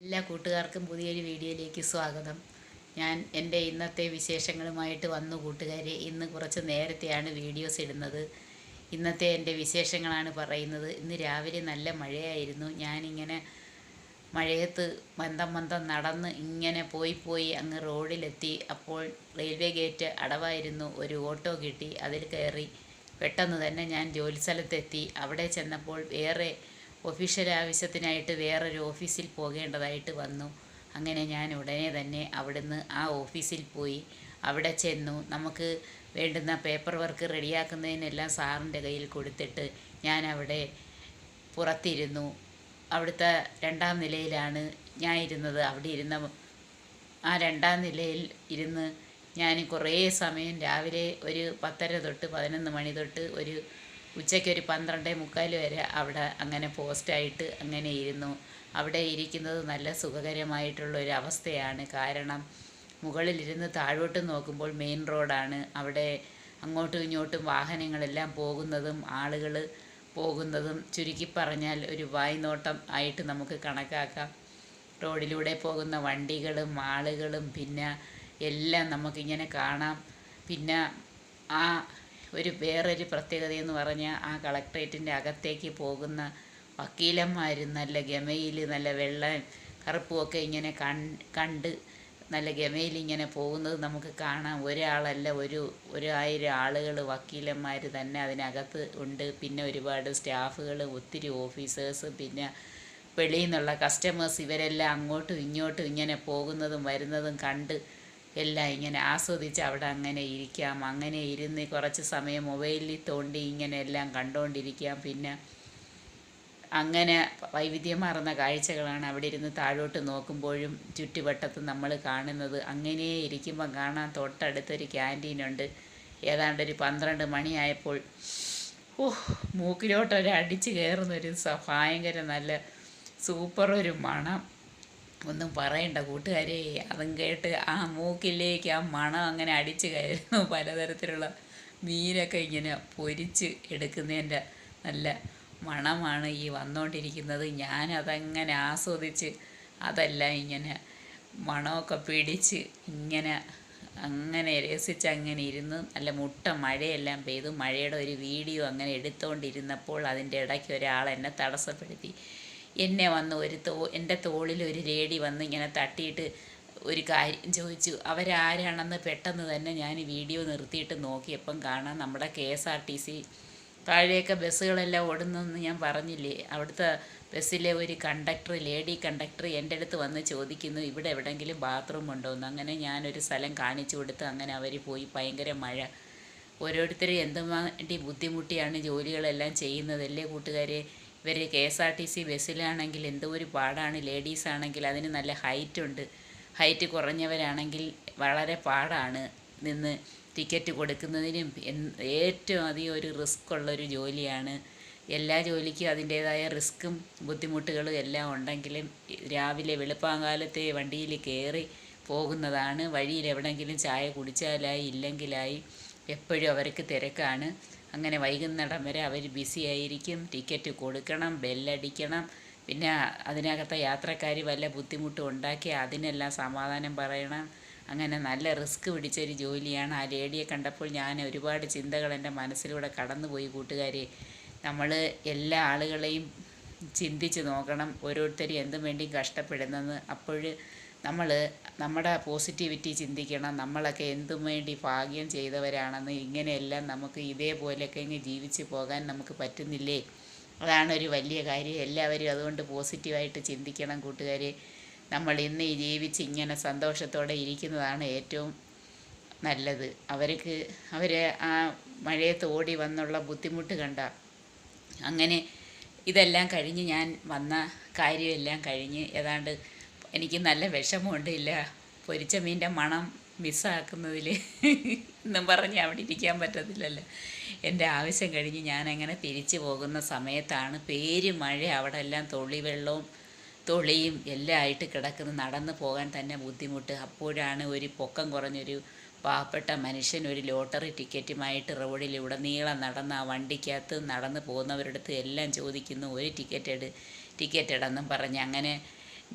എല്ലാ കൂട്ടുകാർക്കും പുതിയൊരു വീഡിയോയിലേക്ക് സ്വാഗതം. ഞാൻ എൻ്റെ ഇന്നത്തെ വിശേഷങ്ങളുമായിട്ട് വന്നു കൂട്ടുകാരെ. ഇന്ന് കുറച്ച് നേരത്തെയാണ് വീഡിയോസ് ഇടുന്നത്. ഇന്നത്തെ എൻ്റെ വിശേഷങ്ങളാണ് പറയുന്നത്. ഇന്ന് രാവിലെ നല്ല മഴയായിരുന്നു. ഞാനിങ്ങനെ മഴയത്ത് മന്ദം മന്ദം നടന്ന് ഇങ്ങനെ പോയി അങ്ങ് റോഡിലെത്തി. അപ്പോൾ റെയിൽവേ ഗേറ്റ് അടവായിരുന്നു. ഒരു ഓട്ടോ കിട്ടി, അതിൽ കയറി പെട്ടെന്ന് തന്നെ ഞാൻ ജോലി സ്ഥലത്തെത്തി. അവിടെ ചെന്നപ്പോൾ വേറെ ഒഫീഷ്യൽ ആവശ്യത്തിനായിട്ട് വേറൊരു ഓഫീസിൽ പോകേണ്ടതായിട്ട് വന്നു. അങ്ങനെ ഞാൻ ഉടനെ തന്നെ അവിടുന്ന് ആ ഓഫീസിൽ പോയി. അവിടെ ചെന്നു. നമുക്ക് വേണ്ടുന്ന പേപ്പർ വർക്ക് റെഡിയാക്കുന്നതിനെല്ലാം സാറിൻ്റെ കയ്യിൽ കൊടുത്തിട്ട് ഞാൻ അവിടെ പുറത്തിരുന്നു. അവിടുത്തെ 2ാം നിലയിലാണ് ഞാൻ ഇരുന്നത്. അവിടെ ഇരുന്ന ആ 2ാം നിലയിൽ ഇരുന്ന് ഞാൻ കുറേ സമയം രാവിലെ ഒരു 10:30 തൊട്ട് 11 മണി തൊട്ട് ഒരു ഉച്ചയ്ക്കൊരു 12:45 വരെ അവിടെ അങ്ങനെ പോസ്റ്റായിട്ട് അങ്ങനെ ഇരുന്നു. അവിടെ ഇരിക്കുന്നത് നല്ല സുഖകരമായിട്ടുള്ളൊരു അവസ്ഥയാണ്. കാരണം മുകളിലിരുന്ന് താഴോട്ട് നോക്കുമ്പോൾ മെയിൻ റോഡാണ്. അവിടെ അങ്ങോട്ടും ഇങ്ങോട്ടും വാഹനങ്ങളെല്ലാം പോകുന്നതും ആളുകൾ പോകുന്നതും ചുരുക്കി പറഞ്ഞാൽ ഒരു വായ്നോട്ടം ആയിട്ട് നമുക്ക് കണക്കാക്കാം. റോഡിലൂടെ പോകുന്ന വണ്ടികളും ആളുകളും പിന്നെ എല്ലാം നമുക്കിങ്ങനെ കാണാം. പിന്നെ ആ വേറൊരു പ്രത്യേകതയെന്ന് പറഞ്ഞാൽ ആ കളക്ട്രേറ്റിൻ്റെ അകത്തേക്ക് പോകുന്ന വക്കീലന്മാർ നല്ല ഗമയിൽ നല്ല വെള്ളയും കറുപ്പുമൊക്കെ ഇങ്ങനെ കണ്ട് നല്ല ഗമയിൽ ഇങ്ങനെ പോകുന്നത് നമുക്ക് കാണാം. ഒരാളല്ല, 1000 ആളുകൾ വക്കീലന്മാർ തന്നെ അതിനകത്ത് ഉണ്ട്. പിന്നെ ഒരുപാട് സ്റ്റാഫുകൾ, ഒത്തിരി ഓഫീസേഴ്സ്, പിന്നെ വെളിയിൽ നിന്നുള്ള കസ്റ്റമേഴ്സ്, ഇവരെല്ലാം അങ്ങോട്ടും ഇങ്ങോട്ടും ഇങ്ങനെ പോകുന്നതും വരുന്നതും കണ്ട് എല്ലാം ഇങ്ങനെ ആസ്വദിച്ച് അവിടെ അങ്ങനെ ഇരിക്കാം. അങ്ങനെ ഇരുന്ന് കുറച്ച് സമയം മൊബൈലിൽ തോണ്ടി ഇങ്ങനെ എല്ലാം കണ്ടുകൊണ്ടിരിക്കാം. പിന്നെ അങ്ങനെ വൈവിധ്യമാർന്ന കാഴ്ചകളാണ് അവിടെ ഇരുന്ന് താഴോട്ട് നോക്കുമ്പോഴും ചുറ്റുവട്ടത്ത് നമ്മൾ കാണുന്നത്. അങ്ങനെ ഇരിക്കുമ്പം കാണാൻ തൊട്ടടുത്തൊരു ക്യാൻറ്റീനുണ്ട്. ഏതാണ്ടൊരു 12 മണിയായപ്പോൾ മൂക്കിലോട്ടൊരടിച്ച് കയറുന്നൊരു ഭയങ്കര നല്ല സൂപ്പറൊരു മണം. ഒന്നും പറയണ്ട കൂട്ടുകാരെ. അതും കേട്ട് ആ മൂക്കിലേക്ക് ആ മണം അങ്ങനെ അടിച്ച് കയറുന്നു. പലതരത്തിലുള്ള മീനൊക്കെ ഇങ്ങനെ പൊരിച്ച് എടുക്കുന്നതിൻ്റെ നല്ല മണമാണ് ഈ വന്നുകൊണ്ടിരിക്കുന്നത്. ഞാനതങ്ങനെ ആസ്വദിച്ച് അതെല്ലാം ഇങ്ങനെ മണമൊക്കെ പിടിച്ച് ഇങ്ങനെ അങ്ങനെ രസിച്ച് അങ്ങനെ ഇരുന്ന് നല്ല മുട്ട മഴയെല്ലാം പെയ്തു. മഴയുടെ ഒരു വീഡിയോ അങ്ങനെ എടുത്തുകൊണ്ടിരുന്നപ്പോൾ അതിൻ്റെ ഇടയ്ക്ക് ഒരാൾ എന്നെ തടസ്സപ്പെടുത്തി. എന്നെ വന്ന് എൻ്റെ തോളിൽ ഒരു ലേഡി വന്ന് ഇങ്ങനെ തട്ടിയിട്ട് ഒരു കാര്യം ചോദിച്ചു. അവരാരാണെന്ന് പെട്ടെന്ന് തന്നെ ഞാൻ വീഡിയോ നിർത്തിയിട്ട് നോക്കിയപ്പം കാണാം നമ്മുടെ KSRTC താഴെയൊക്കെ ബസ്സുകളെല്ലാം ഓടുന്നതെന്ന് ഞാൻ പറഞ്ഞില്ലേ. അവിടുത്തെ ബസ്സിലെ ഒരു കണ്ടക്ടർ, ലേഡി കണ്ടക്ടർ എൻ്റെ അടുത്ത് വന്ന് ചോദിക്കുന്നു ഇവിടെ എവിടെയെങ്കിലും ബാത്റൂം ഉണ്ടോ എന്ന്. അങ്ങനെ ഞാനൊരു സ്ഥലം കാണിച്ചു കൊടുത്ത് അങ്ങനെ അവർ പോയി. ഭയങ്കര മഴ. ഓരോരുത്തരും എന്തുവേണ്ടി ബുദ്ധിമുട്ടിയാണ് ജോലികളെല്ലാം ചെയ്യുന്നതല്ലേ കൂട്ടുകാരെ. ഇവർ KSRTC ബസ്സിലാണെങ്കിൽ എന്തോ ഒരു പാടാണ്. ലേഡീസാണെങ്കിൽ അതിന് നല്ല ഹൈറ്റുണ്ട്. ഹൈറ്റ് കുറഞ്ഞവരാണെങ്കിൽ വളരെ പാടാണ് നിന്ന് ടിക്കറ്റ് കൊടുക്കുന്നതിനും. ഏറ്റവും അധികം ഒരു റിസ്ക് ഉള്ളൊരു ജോലിയാണ്. എല്ലാ ജോലിക്കും അതിൻ്റേതായ റിസ്ക്കും ബുദ്ധിമുട്ടുകളും എല്ലാം ഉണ്ടെങ്കിലും രാവിലെ വെളുപ്പാങ്കാലത്തെ വണ്ടിയിൽ കയറി പോകുന്നതാണ്. വഴിയിൽ എവിടെയെങ്കിലും ചായ കുടിച്ചാലായി ഇല്ലെങ്കിലായി എപ്പോഴും അവർക്ക് തിരക്കാണ്. അങ്ങനെ വൈകുന്നിടം വരെ അവർ ബിസി ആയിരിക്കും. ടിക്കറ്റ് കൊടുക്കണം, ബെല്ലടിക്കണം. പിന്നെ അതിനകത്തെ യാത്രക്കാർ വല്ല ബുദ്ധിമുട്ടും ഉണ്ടാക്കി അതിനെല്ലാം സമാധാനം പറയണം. അങ്ങനെ നല്ല റിസ്ക് പിടിച്ചൊരു ജോലിയാണ്. ആ ലേഡിയെ കണ്ടപ്പോൾ ഞാൻ ഒരുപാട് ചിന്തകൾ എൻ്റെ മനസ്സിലൂടെ കടന്നുപോയി കൂട്ടുകാരെ. നമ്മൾ എല്ലാ ആളുകളെയും ചിന്തിച്ച് നോക്കണം, ഓരോരുത്തരും എന്തും വേണ്ടി കഷ്ടപ്പെടുന്നെന്ന്. അപ്പോൾ നമ്മൾ നമ്മുടെ പോസിറ്റിവിറ്റി ചിന്തിക്കണം. നമ്മളൊക്കെ എന്തും വേണ്ടി ഭാഗ്യം ചെയ്തവരാണെന്ന്. ഇങ്ങനെയെല്ലാം നമുക്ക് ഇതേപോലെയൊക്കെ ഇങ്ങ് ജീവിച്ച് പോകാൻ നമുക്ക് പറ്റുന്നില്ലേ? അതാണൊരു വലിയ കാര്യം. എല്ലാവരും അതുകൊണ്ട് പോസിറ്റീവായിട്ട് ചിന്തിക്കണം കൂട്ടുകാരെ. നമ്മൾ ഇന്ന് ഈ ജീവിച്ച് ഇങ്ങനെ സന്തോഷത്തോടെ ഇരിക്കുന്നതാണ് ഏറ്റവും നല്ലത്. അവർ ആ മഴയത്ത് ഓടി വന്നുള്ള ബുദ്ധിമുട്ട് കണ്ട. അങ്ങനെ ഇതെല്ലാം കഴിഞ്ഞ് ഞാൻ വന്ന കാര്യമെല്ലാം കഴിഞ്ഞ് ഏതാണ്ട് എനിക്ക് നല്ല വിഷമമുണ്ട്. ഇല്ല, പൊരിച്ച മീൻ്റെ മണം മിസ്സാക്കുന്നതിൽ എന്നും പറഞ്ഞ് അവിടെ ഇരിക്കാൻ പറ്റത്തില്ലല്ലോ. എൻ്റെ ആവശ്യം കഴിഞ്ഞ് ഞാനങ്ങനെ തിരിച്ചു പോകുന്ന സമയത്താണ് മഴ. അവിടെ എല്ലാം തൊളിയും എല്ലാം ആയിട്ട് കിടക്കുന്ന, നടന്നു പോകാൻ തന്നെ ബുദ്ധിമുട്ട്. അപ്പോഴാണ് ഒരു പൊക്കം കുറഞ്ഞൊരു പാവപ്പെട്ട മനുഷ്യൻ ഒരു ലോട്ടറി ടിക്കറ്റുമായിട്ട് റോഡിലുടനീളം നടന്ന് ആ വണ്ടിക്കകത്ത് നടന്ന് പോകുന്നവരുടെ അടുത്ത് എല്ലാം ചോദിക്കുന്നു, ഒരു ടിക്കറ്റ് ഇടെന്നും പറഞ്ഞ്. അങ്ങനെ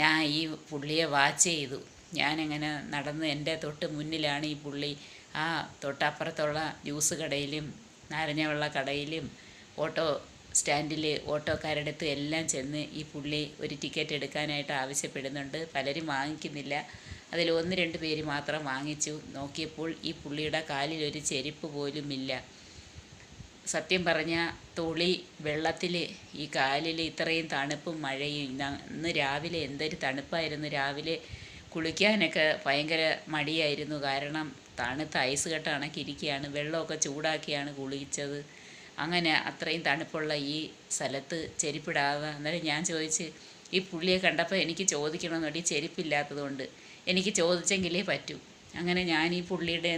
ഞാൻ ഈ പുള്ളിയെ വാച്ച് ചെയ്തു. ഞാനങ്ങനെ നടന്ന് എൻ്റെ തൊട്ട് മുന്നിലാണ് ഈ പുള്ളി ആ തൊട്ടപ്പുറത്തുള്ള ജ്യൂസ് കടയിലും നാരങ്ങ വെള്ള കടയിലും ഓട്ടോ സ്റ്റാൻഡിൽ ഓട്ടോക്കാരുടെ അടുത്ത് എല്ലാം ചെന്ന് ഈ പുള്ളി ഒരു ടിക്കറ്റ് എടുക്കാനായിട്ട് ആവശ്യപ്പെടുന്നുണ്ട്. പലരും വാങ്ങിക്കുന്നില്ല. അതിൽ 1-2 പേര് മാത്രം വാങ്ങിച്ചു. നോക്കിയപ്പോൾ ഈ പുള്ളിയുടെ കാലിലൊരു ചെരുപ്പ് പോലുമില്ല. സത്യം പറഞ്ഞാൽ തുളി വെള്ളത്തിൽ ഈ കാലിൽ ഇത്രയും തണുപ്പും മഴയും. ഇന്ന് രാവിലെ എന്തൊരു തണുപ്പായിരുന്നു. രാവിലെ കുളിക്കാനൊക്കെ ഭയങ്കര മടിയായിരുന്നു. കാരണം തണുത്ത ഐസ് കട്ട കണക്കിരിക്കുകയാണ്. വെള്ളമൊക്കെ ചൂടാക്കിയാണ് കുളിച്ചത്. അങ്ങനെ അത്രയും തണുപ്പുള്ള ഈ സ്ഥലത്ത് ചെരുപ്പിടാതെ. അന്നേരം ഞാൻ ചോദിച്ച്, ഈ പുള്ളിയെ കണ്ടപ്പോൾ എനിക്ക് ചോദിക്കണമെന്നുണ്ട്, ഈ ചെരുപ്പില്ലാത്തതുകൊണ്ട് എനിക്ക് ചോദിച്ചെങ്കിലേ പറ്റൂ. അങ്ങനെ ഞാൻ ഈ പുള്ളിയുടെ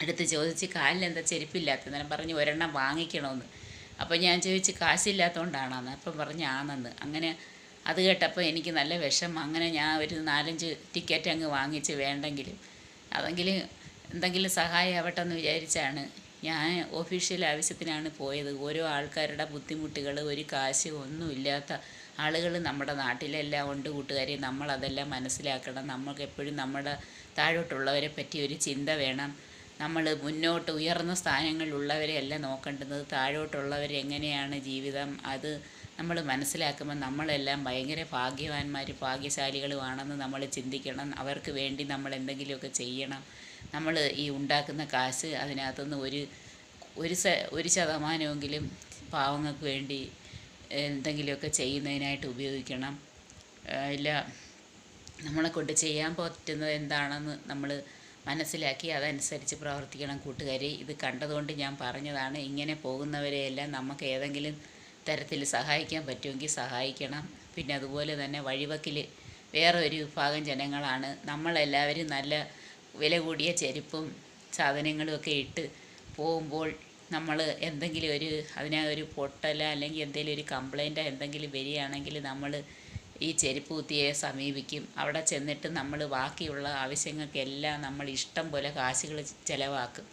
അടുത്ത് ചോദിച്ച്, കാലിലെന്താ ചെരുപ്പില്ലാത്തത്? അന്നേരം പറഞ്ഞ് ഒരെണ്ണം വാങ്ങിക്കണമെന്ന്. അപ്പോൾ ഞാൻ ചോദിച്ച്, കാശില്ലാത്തതുകൊണ്ടാണെന്ന്. അപ്പം പറഞ്ഞ് ആണെന്ന്. അങ്ങനെ അത് കേട്ടപ്പോൾ എനിക്ക് നല്ല വിഷമം. അങ്ങനെ ഞാൻ ഒരു 4-5 ടിക്കറ്റ് അങ്ങ് വാങ്ങിച്ച് വേണ്ടെങ്കിലും അതെങ്കിലും എന്തെങ്കിലും സഹായമാവട്ടെ എന്ന് വിചാരിച്ചാണ് ഞാൻ ഒഫീഷ്യൽ ആവശ്യത്തിനാണ് പോയത്. ഓരോ ആൾക്കാരുടെ ബുദ്ധിമുട്ടുകൾ, ഒരു കാശ് ഒന്നുമില്ലാത്ത ആളുകൾ നമ്മുടെ നാട്ടിലെല്ലാം ഉണ്ട് കൂട്ടുകാരെ. നമ്മളതെല്ലാം മനസ്സിലാക്കണം. നമുക്ക് എപ്പോഴും നമ്മുടെ താഴോട്ടുള്ളവരെ പറ്റി ഒരു ചിന്ത വേണം. നമ്മൾ മുന്നോട്ട് ഉയർന്ന സ്ഥാനങ്ങളിലുള്ളവരെയല്ല നോക്കേണ്ടത്, താഴോട്ടുള്ളവരെങ്ങനെയാണ് ജീവിതം. അത് നമ്മൾ മനസ്സിലാക്കുമ്പോൾ നമ്മളെല്ലാം ഭയങ്കര ഭാഗ്യശാലികളുമാണെന്ന് നമ്മൾ ചിന്തിക്കണം. അവർക്ക് വേണ്ടി നമ്മൾ എന്തെങ്കിലുമൊക്കെ ചെയ്യണം. നമ്മൾ ഈ ഉണ്ടാക്കുന്ന കാശ് അതിനകത്തുനിന്ന് ഒരു ശതമാനമെങ്കിലും പാവങ്ങൾക്ക് വേണ്ടി എന്തെങ്കിലുമൊക്കെ ചെയ്യുന്നതിനായിട്ട് ഉപയോഗിക്കണം. ഇല്ല, നമ്മളെക്കൊണ്ട് ചെയ്യാൻ പറ്റുന്നത് എന്താണെന്ന് നമ്മൾ മനസ്സിലാക്കി അതനുസരിച്ച് പ്രവർത്തിക്കണം കൂട്ടുകാരെ. ഇത് കണ്ടതുകൊണ്ട് ഞാൻ പറഞ്ഞതാണ്. ഇങ്ങനെ പോകുന്നവരെയെല്ലാം നമുക്ക് ഏതെങ്കിലും തരത്തിൽ സഹായിക്കാൻ പറ്റുമെങ്കിൽ സഹായിക്കണം. പിന്നെ അതുപോലെ തന്നെ വഴിവക്കിൽ വേറെ ഒരു വിഭാഗം ജനങ്ങളാണ്. നമ്മളെല്ലാവരും നല്ല വില കൂടിയ ചെരുപ്പും സാധനങ്ങളും ഒക്കെ ഇട്ട് പോകുമ്പോൾ നമ്മൾ എന്തെങ്കിലും അതിനൊരു പൊട്ടല അല്ലെങ്കിൽ എന്തെങ്കിലും ഒരു കംപ്ലൈൻറ്റോ എന്തെങ്കിലും വരികയാണെങ്കിൽ നമ്മൾ ഈ ചെരുപ്പ് കുത്തിയെ സമീപിക്കും. അവിടെ ചെന്നിട്ട് നമ്മൾ ബാക്കിയുള്ള ആവശ്യങ്ങൾക്കെല്ലാം നമ്മൾ ഇഷ്ടം പോലെ കാശുകൾ ചിലവാക്കും.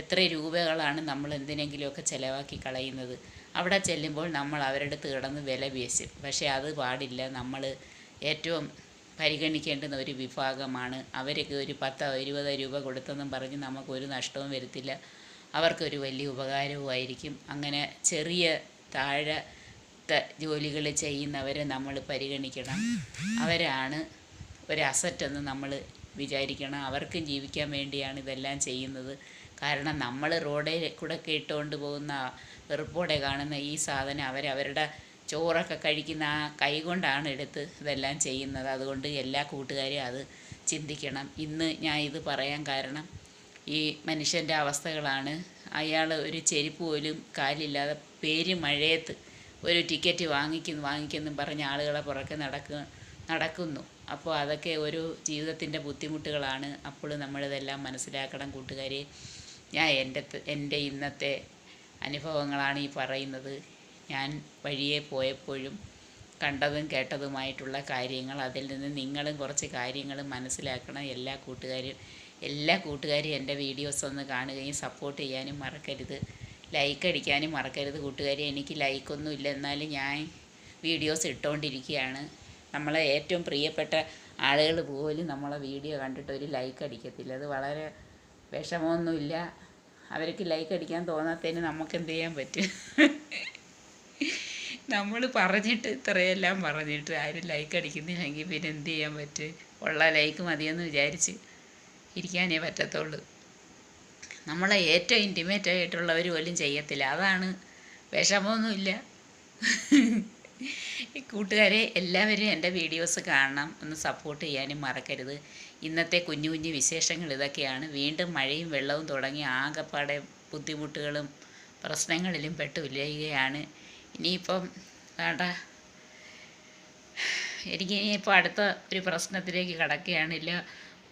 എത്ര രൂപകളാണ് നമ്മൾ എന്തിനെങ്കിലുമൊക്കെ ചിലവാക്കി കളയുന്നത്. അവിടെ ചെല്ലുമ്പോൾ നമ്മൾ അവരുടെ അടുത്ത് കിടന്ന് വില പേശും. പക്ഷേ അത് പാടില്ല. നമ്മൾ ഏറ്റവും പരിഗണിക്കേണ്ടുന്ന ഒരു വിഭാഗമാണ്. അവർക്ക് ഒരു 10-20 രൂപ കൊടുത്തെന്നും പറഞ്ഞ് നമുക്കൊരു നഷ്ടവും വരുത്തില്ല. അവർക്കൊരു വലിയ ഉപകാരവുമായിരിക്കും. അങ്ങനെ ചെറിയ ജോലികൾ ചെയ്യുന്നവരെ നമ്മൾ പരിഗണിക്കണം. അവരാണ് ഒരു അസറ്റെന്ന് നമ്മൾ വിചാരിക്കണം. അവർക്കും ജീവിക്കാൻ വേണ്ടിയാണ് ഇതെല്ലാം ചെയ്യുന്നത്. കാരണം നമ്മൾ റോഡിൽ കൂടെ ഇട്ടുകൊണ്ട് പോകുന്ന വെറുപ്പോടെ കാണുന്ന ഈ സാധനം അവരവരുടെ ചോറൊക്കെ കഴിക്കുന്ന ആ കൈ കൊണ്ടാണ് എടുത്ത് ഇതെല്ലാം ചെയ്യുന്നത്. അതുകൊണ്ട് എല്ലാ കൂട്ടുകാരും അത് ചിന്തിക്കണം. ഇന്ന് ഞാൻ ഇത് പറയാൻ കാരണം ഈ മനുഷ്യൻ്റെ അവസ്ഥകളാണ്. അയാൾ ഒരു ചെരുപ്പ് പോലും കാലില്ലാതെ മഴയത്ത് ഒരു ടിക്കറ്റ് വാങ്ങിക്കുന്നു പറഞ്ഞ് ആളുകളെ പുറകെ നടക്കുന്നു. അപ്പോൾ അതൊക്കെ ഒരു ജീവിതത്തിൻ്റെ ബുദ്ധിമുട്ടുകളാണ്. അപ്പോൾ നമ്മളിതെല്ലാം മനസ്സിലാക്കണം കൂട്ടുകാരെ. ഞാൻ എൻ്റെ ഇന്നത്തെ അനുഭവങ്ങളാണ് ഈ പറയുന്നത്. ഞാൻ വഴിയെ പോയപ്പോഴും കണ്ടതും കേട്ടതുമായിട്ടുള്ള കാര്യങ്ങൾ. അതിൽ നിന്ന് നിങ്ങളും കുറച്ച് കാര്യങ്ങൾ മനസ്സിലാക്കണം. എല്ലാ കൂട്ടുകാരും എൻ്റെ വീഡിയോസ് ഒന്ന് കാണുകയും സപ്പോർട്ട് ചെയ്യാനും മറക്കരുത്. ലൈക്ക് അടിക്കാനും മറക്കരുത് കൂട്ടുകാരെ. എനിക്ക് ലൈക്കൊന്നും ഇല്ല, എന്നാലും ഞാൻ വീഡിയോസ് ഇട്ടുകൊണ്ടിരിക്കുകയാണ്. നമ്മളെ ഏറ്റവും പ്രിയപ്പെട്ട ആളുകൾ പോലും നമ്മളെ വീഡിയോ കണ്ടിട്ട് ഒരു ലൈക്ക് അടിക്കത്തില്ല. അത് വളരെ വിഷമമൊന്നുമില്ല. അവർക്ക് ലൈക്ക് അടിക്കാൻ തോന്നാത്തതിന് നമുക്ക് എന്ത് ചെയ്യാൻ പറ്റും? നമ്മൾ പറഞ്ഞിട്ട് ഇത്രയെല്ലാം പറഞ്ഞിട്ട് ആരും ലൈക്ക് അടിക്കുന്നില്ലെങ്കിൽ പിന്നെ എന്ത് ചെയ്യാൻ പറ്റും? ഉള്ള ലൈക്ക് മതിയെന്ന് വിചാരിച്ച് ഇരിക്കാനേ പറ്റത്തുള്ളൂ. നമ്മളെ ഏറ്റവും ഇൻറ്റിമേറ്റ് ആയിട്ടുള്ളവർ പോലും ചെയ്യത്തില്ല. അതാണ്. വിഷമമൊന്നുമില്ല. കൂട്ടുകാരെ, എല്ലാവരും എൻ്റെ വീഡിയോസ് കാണണം, ഒന്ന് സപ്പോർട്ട് ചെയ്യാനും മറക്കരുത്. ഇന്നത്തെ കുഞ്ഞു കുഞ്ഞു വിശേഷങ്ങൾ ഇതൊക്കെയാണ്. വീണ്ടും മഴയും വെള്ളവും തുടങ്ങി ആകെപ്പാടെ ബുദ്ധിമുട്ടുകളും പ്രശ്നങ്ങളിലും പെട്ടുവില്ലുകയാണ്. ഇനിയിപ്പം വേണ്ട, എനിക്കിനിയിപ്പോൾ അടുത്ത ഒരു പ്രശ്നത്തിലേക്ക് കടക്കുകയാണില്ല.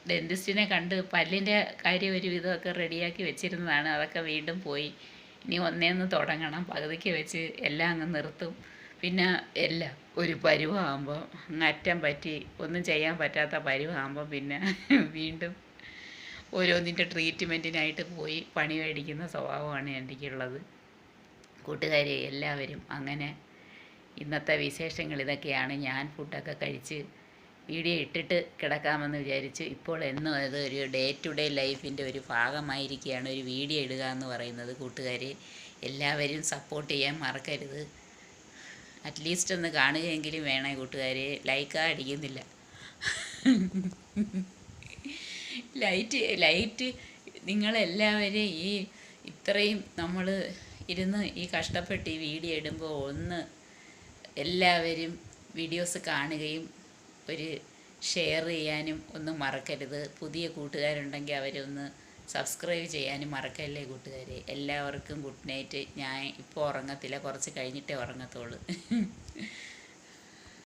ഡെൻറ്റിസ്റ്റിനെ കണ്ട് പല്ലിൻ്റെ കാര്യം ഒരു വിധമൊക്കെ റെഡിയാക്കി വെച്ചിരുന്നതാണ്. അതൊക്കെ വീണ്ടും പോയി. ഇനി ഒന്നേന്ന് തുടങ്ങണം. പകുതിക്ക് വെച്ച് എല്ലാം അങ്ങ് നിർത്തും. പിന്നെ എല്ലാം ഒരു പരുവാകുമ്പോൾ അറ്റം പറ്റി ഒന്നും ചെയ്യാൻ പറ്റാത്ത പരുവാകുമ്പോൾ പിന്നെ വീണ്ടും ഓരോന്നിൻ്റെ ട്രീറ്റ്മെൻറ്റിനായിട്ട് പോയി പണി മേടിക്കുന്ന സ്വഭാവമാണ് എനിക്കുള്ളത്. കൂട്ടുകാരെ എല്ലാവരും അങ്ങനെ ഇന്നത്തെ വിശേഷങ്ങൾ ഇതൊക്കെയാണ്. ഞാൻ ഫുഡൊക്കെ കഴിച്ച് വീഡിയോ ഇട്ടിട്ട് കിടക്കാമെന്ന് വിചാരിച്ച് ഇപ്പോൾ എന്നും അത് ഒരു ഡേ ടു ഡേ ലൈഫിൻ്റെ ഒരു ഭാഗമായിരിക്കുകയാണ് ഒരു വീഡിയോ ഇടുക എന്ന് പറയുന്നത്. കൂട്ടുകാരെ എല്ലാവരും സപ്പോർട്ട് ചെയ്യാൻ മറക്കരുത്. അറ്റ്ലീസ്റ്റ് ഒന്ന് കാണുകയെങ്കിലും വേണേ കൂട്ടുകാരെ. ലൈക്കാ അടിക്കുന്നില്ല. ലൈറ്റ് നിങ്ങളെല്ലാവരും ഈ ഇത്രയും നമ്മൾ ഇരുന്ന് ഈ കഷ്ടപ്പെട്ട് ഈ വീഡിയോ ഇടുമ്പോൾ ഒന്ന് എല്ലാവരും വീഡിയോസ് കാണുകയും ഒരു ഷെയർ ചെയ്യാനും ഒന്നും മറക്കരുത്. പുതിയ കൂട്ടുകാരുണ്ടെങ്കിൽ അവരൊന്ന് സബ്സ്ക്രൈബ് ചെയ്യാനും മറക്കല്ലേ കൂട്ടുകാരെ. എല്ലാവർക്കും ഗുഡ് നൈറ്റ്. ഞാൻ ഇപ്പോൾ ഉറങ്ങത്തില്ല, കുറച്ച് കഴിഞ്ഞിട്ടേ ഉറങ്ങത്തുള്ളൂ.